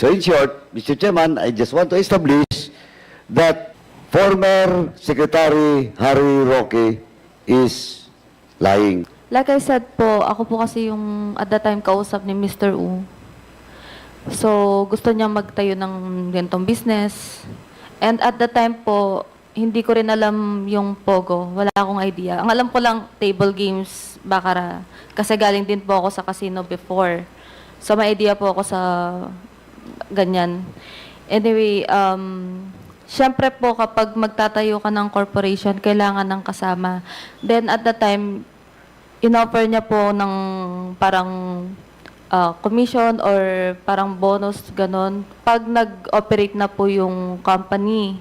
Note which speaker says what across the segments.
Speaker 1: So in short, Mr. Chairman, I just want to establish that former Secretary Harry Roque is lying.
Speaker 2: Like I said po, ako po kasi yung at that time kausap ni Mr. Wu. So, gusto niya magtayo ng ganitong business. And at the time po, hindi ko rin alam yung Pogo. Wala akong idea. Ang alam ko lang, table games, baccarat. Kasi galing din po ako sa casino before. So, may idea po ako sa ganyan. Anyway, syempre po, kapag magtatayo ka ng corporation, kailangan ng kasama. Then, at the time, in-offer niya po ng parang commission or parang bonus, ganon, pag nag-operate na po yung company.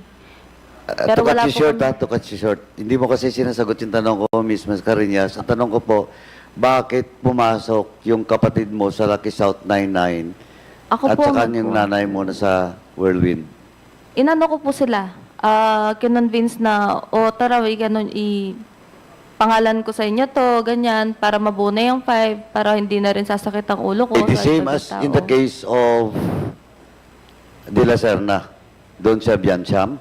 Speaker 1: To cut you short, to cut you short. Hindi mo kasi sinasagot yung tanong ko, Ms. Mascareñas. Ang tanong ko po, bakit pumasok yung kapatid mo sa Lucky South 99
Speaker 2: Ako
Speaker 1: at
Speaker 2: po,
Speaker 1: saka yung nanay mo na sa Whirlwind?
Speaker 2: inano ko po sila. Kinonvince na, tara, ganon, pangalan ko sa inyo to, ganyan, para mabuna yung 5, para hindi na rin sasakit ang ulo ko.
Speaker 1: The same as in the case of De La Serna, doon sa Biancham,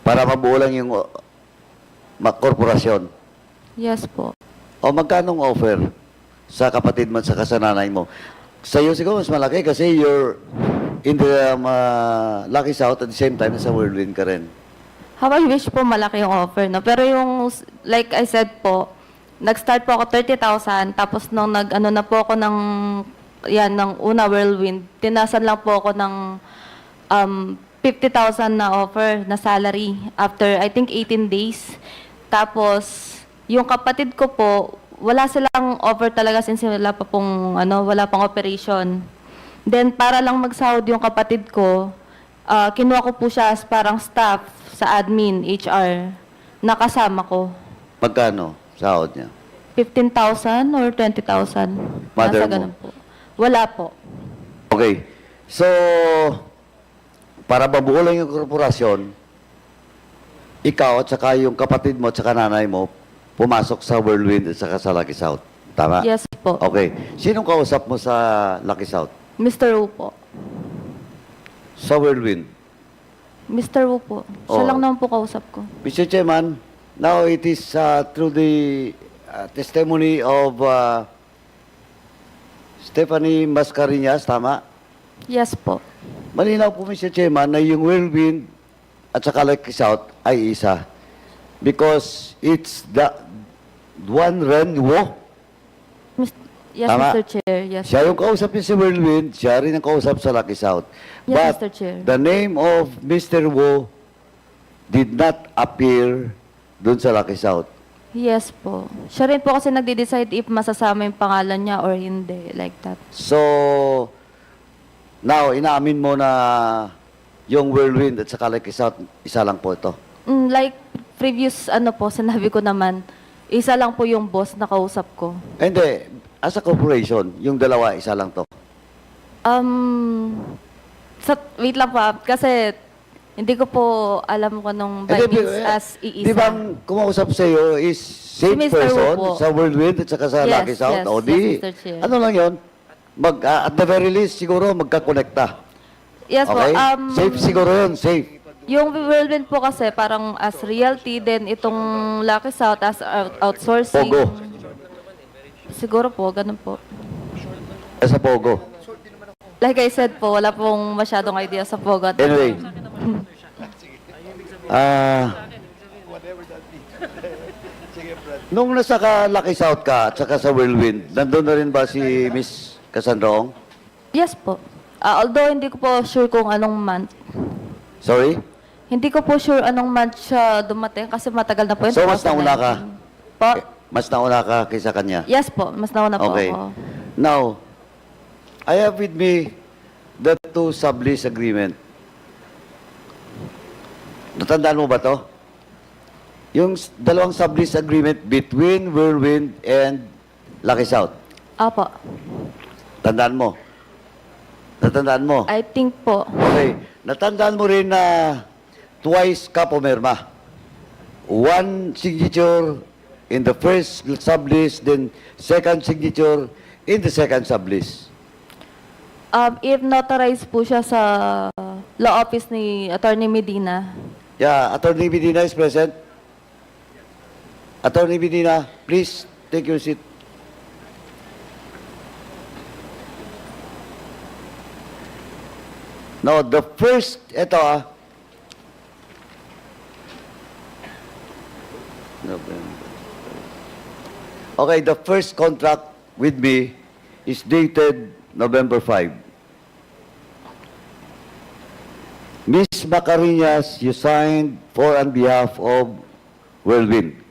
Speaker 1: para mabuo lang yung korporasyon.
Speaker 2: Yes po.
Speaker 1: O magkanong offer sa kapatid mo at saka sa nanay mo? Sa'yo siguro mas malaki kasi you're in the Lucky South at the same time sa Whirlwind ka rin.
Speaker 2: How I wish po malaki yung offer, no? Pero yung, like I said po, nag-start po ako 30,000, tapos nung nag-ano na po ako ng, ng una Whirlwind, tinasan lang po ako ng 50,000 na offer, na salary, after I think 18 days. Tapos, yung kapatid ko po, wala silang offer talaga since wala pa pong, wala pang operation. Then, para lang magsahod yung kapatid ko, kinuha ko po siya as parang staff sa admin, HR, nakasama ko.
Speaker 1: Magkano sahod niya?
Speaker 2: 15,000 or 20,000.
Speaker 1: Mother
Speaker 2: Nasa
Speaker 1: mo?
Speaker 2: ganun po. Wala po.
Speaker 1: Okay. So, para mabuo lang yung korporasyon, ikaw at saka yung kapatid mo at saka nanay mo, pumasok sa Whirlwind at saka sa Lucky South. Tama?
Speaker 2: Yes po.
Speaker 1: Okay. Sinong kausap mo sa Lucky South?
Speaker 2: Mr. Wu po.
Speaker 1: Sa Whirlwind?
Speaker 2: Mr. Wu po. Siya
Speaker 1: Oh.
Speaker 2: lang naman po kausap ko.
Speaker 1: Mr. Chairman, now it is through the testimony of Stephanie Mascareñas, tama?
Speaker 2: Yes po.
Speaker 1: Malinaw po, Mr. Chairman, na yung Whirlwind at saka Lucky South ay isa. Because it's the one Ren Wo.
Speaker 2: Yes,
Speaker 1: Tama.
Speaker 2: Mr. Chair. Yes.
Speaker 1: Siya yung kausap niya si Whirlwind, siya rin ang kausap sa Lucky South.
Speaker 2: Yes,
Speaker 1: But
Speaker 2: Mr. Chair.
Speaker 1: the name of Mr. Wo did not appear dun sa Lucky South.
Speaker 2: Yes po. Siya rin po kasi nagde-decide if masasama yung pangalan niya or hindi. Like that.
Speaker 1: So, now, inaamin mo na yung Whirlwind at saka Lucky South, isa lang po ito.
Speaker 2: Like previous po, sinabi ko naman, isa lang po yung boss na kausap ko.
Speaker 1: Hindi, as a corporation, yung dalawa, isa lang to.
Speaker 2: Wait lang po, kasi hindi ko po alam kung anong by
Speaker 1: Hindi,
Speaker 2: means as iisa.
Speaker 1: Di ba ang kumausap sa iyo is safe
Speaker 2: Si Mr.
Speaker 1: person
Speaker 2: Wu po.
Speaker 1: sa Whirlwind at saka sa
Speaker 2: Yes,
Speaker 1: Lucky South?
Speaker 2: yes,
Speaker 1: O
Speaker 2: yes,
Speaker 1: di,
Speaker 2: Mr. Chair.
Speaker 1: ano lang yun? At the very least, siguro magkakonekta.
Speaker 2: Yes
Speaker 1: Okay?
Speaker 2: po.
Speaker 1: Safe siguro yun, safe.
Speaker 2: Yung Whirlwind po kasi parang as realty, then itong Lucky South as outsourcing.
Speaker 1: Pogo.
Speaker 2: Siguro po, ganun po.
Speaker 1: Sa Pogo.
Speaker 2: Like I said po, wala pong masyadong idea sa Pogo.
Speaker 1: Anyway. Nung nasa Lucky South ka at saka sa Whirlwind, nandun na rin ba si Miss Casandrong?
Speaker 2: Yes po. Although hindi ko po sure kung anong month.
Speaker 1: Sorry?
Speaker 2: Hindi ko po sure anong month siya dumating kasi matagal na po yun.
Speaker 1: So, mas nauna ka?
Speaker 2: 2019. Po?
Speaker 1: Mas nauna ka kaysa kanya?
Speaker 2: Yes po, mas nauna po
Speaker 1: Okay.
Speaker 2: ako.
Speaker 1: Now, I have with me the two sublease agreement. Natandaan mo ba to? Yung dalawang sublease agreement between Whirlwind and Lucky South.
Speaker 2: Apo.
Speaker 1: Tandaan mo. Natandaan mo.
Speaker 2: I think po.
Speaker 1: Okay. Natandaan mo rin na twice ka pumirma. One signature in the first sublease, then second signature in the second sublease.
Speaker 2: If notarized po siya sa law office ni Attorney Medina,
Speaker 1: Yeah, Attorney Medina is present. Attorney Medina, please take your seat. No, the first, ito November. Okay, the first contract with me is dated November 5. Miss Macarinas, you signed for on behalf of Whirlwind.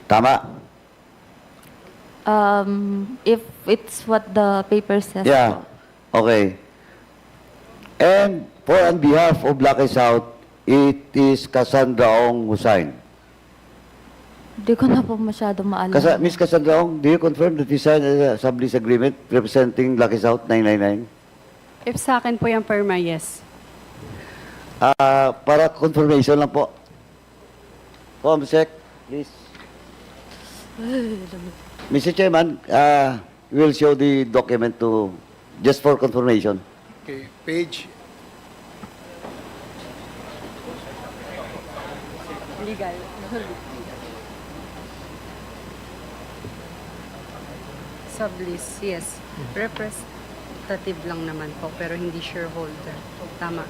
Speaker 1: Tama?
Speaker 2: if it's what the paper says
Speaker 1: Yeah.
Speaker 2: po.
Speaker 1: Okay. And for on behalf of Lucky South, it is Cassandra Ong who signed.
Speaker 2: Di ko na po masyado maalala.
Speaker 1: Miss Cassandra Ong, do you confirm that you signed a sublease agreement representing Lucky South 999?
Speaker 3: If sa akin po yung perma, yes.
Speaker 1: Para confirmation lang po. Comsec, please. Mr. Chairman, we'll show the document to, just for confirmation.
Speaker 4: Okay, page.
Speaker 3: Legal. Sublease, yes. Representative lang naman po, pero hindi shareholder. Tama.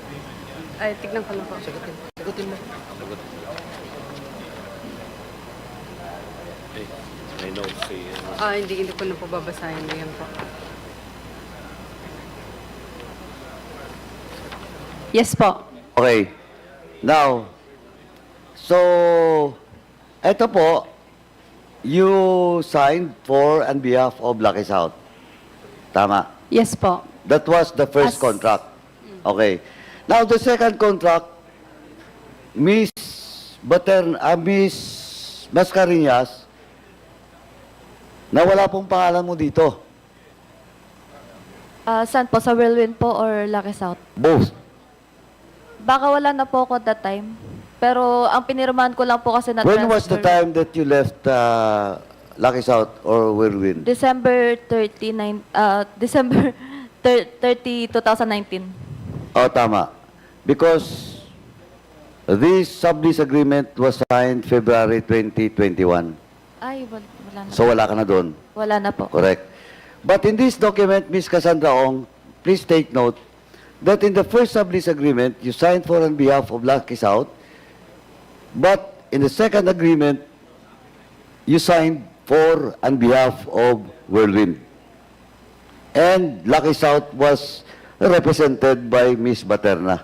Speaker 3: Ay, tignan ko lang po.
Speaker 4: Sagutin mo.
Speaker 5: I know, see.
Speaker 3: Hindi ko na po babasahin. Ayan po. Yes po.
Speaker 1: Okay. Now, so, eto po, you signed for on behalf of Lucky South. Tama.
Speaker 3: Yes po.
Speaker 1: That was the first
Speaker 3: As-
Speaker 1: contract. Okay. Now, the second contract, Miss Mascareñas, na wala pong pangalan mo dito.
Speaker 2: Saan po? Sa Whirlwind po or Lucky South?
Speaker 1: Both.
Speaker 2: Baka wala na po ako at that time. Pero ang pinirmahan ko lang po kasi na
Speaker 1: When was the
Speaker 2: transfer-
Speaker 1: time that you left Lucky South or Whirlwind?
Speaker 2: December 30, 2019.
Speaker 1: Oh, tama. Because this sublease agreement was signed February 2021.
Speaker 2: Ay, wala na.
Speaker 1: So wala ka na doon.
Speaker 2: Wala na po.
Speaker 1: Correct. But in this document, Ms. Cassandra Ong, please take note that in the first sublease agreement, you signed for on behalf of Lucky South, but in the second agreement, you signed for on behalf of Whirlwind. And Lucky South was represented by Ms. Baterna.